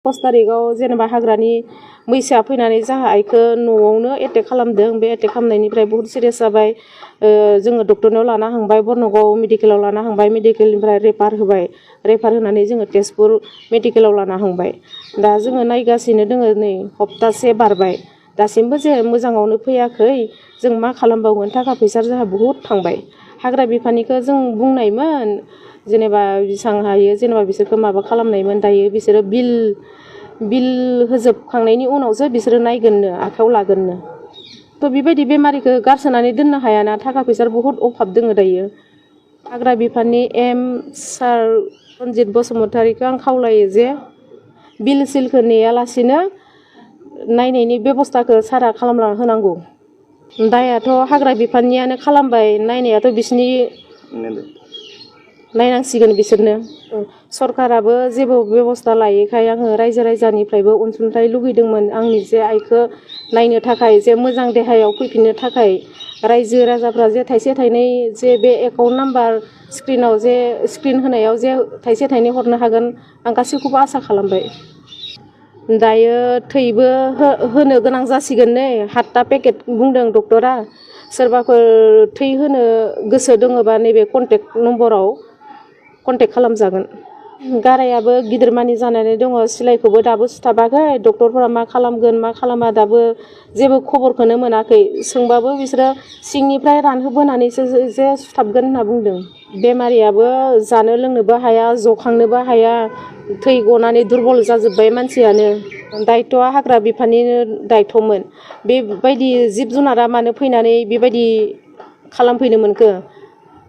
5 तारिखआव जेनेबा हाग्रानि मैसोआ फैनानै जाहा आइखौ न'आवनो एटेक खालामदों। बे एटेक खालामनायनिफ्राय बहुत सिरियास जाबाय। जोङो डक्टरनाव लाना थांबाय, बर्नगाव मेडिकेलाव लाना थांबाय, मेडिकेलनिफ्राय रेफार होबाय। रेफार होनानै जोङो तेजपुर मेडिकेलाव लाना थांबाय। दा जोङो नायगासिनो दोङो, नै हप्तासे बारबाय, दासिमबो जे मोजाङावनो फैयाखै। जों मा खालामबावगोन, थाखा फैसा जोंहा बहुत थांबाय। हाग्रा बिफाननिखौ जों बुंनायमोन, जेनेबा बेसेबां हायो जेनेबा बिसोरखौ माबा खालामनायमोन। दायो बिसोरो बिल होजोबखांनायनि उनावसो बिसोरो नायगोननो, आखायाव लागोननो। थ' बेबायदि बेमारिखौ गारसोनानै दोननो हायाना, थाखा फैसा बहुत अभाब दोङो दायो। हाग्रा बिफाननि सार रन्जित बसुमतारीखौ आं खावलायो जे बिल सिलखौ नेयालासिनो नायनायनि बेब'स्थाखौ सारा खालामना होनांगौ। दायाथ' हाग्रा बिफाननियानो खालामबाय, नायनायाथ' बिसोरनि नायनांसिगोन बिसोरनो। सरकाराबो जेबो बेब'स्था लायैखाय आङो रायजो राजानिफ्रायबो अनसुंथाइ लुगैदोंमोन, आंनि जे आइखौ नायनो थाखाय, जे मोजां देहायाव फैफिननो थाखाय। रायजो राजाफ्रा जे थाइसे थाइनै जे बे एकाउन्ट नाम्बार स्क्रिनाव जे स्क्रिन होनायाव जे थाइसे थाइनै हरनो हागोन, आं गासैखौबो आसा खालामबाय। दायो थैबो होनो गोनां जासिगोन नै, 7टा पेकेट बुंदों डक्टरा। सोरबाफोर थै होनो गोसो दङबा नैबे कन्टेक्ट नम्बराव कन्टेक्ट खालामजागोन। गारायाबो गिदिरमानि जानानै दङ, सिलाइखौबो दाबो सुथाबाखै। डक्टरफोरा मा खालामगोन मा खालामा दाबो जेबो खबरखौनो मोनाखै। सोंबाबो बिसोरो सिंनिफ्राय रानहोबोनानैसो जे सुथाबगोन होनना बुंदों। बेमारियाबो जानो लोंनोबो हाया, जखांनोबो हाया, थै गनानै दुरबल जाजोब्बाय मानसियानो। दायथ'आ हाग्रा बिफाननिनो दायथ'मोन। बेबायदि जिब जुनारा मानो फैनानै बेबायदि खालामफैनो मोनखो?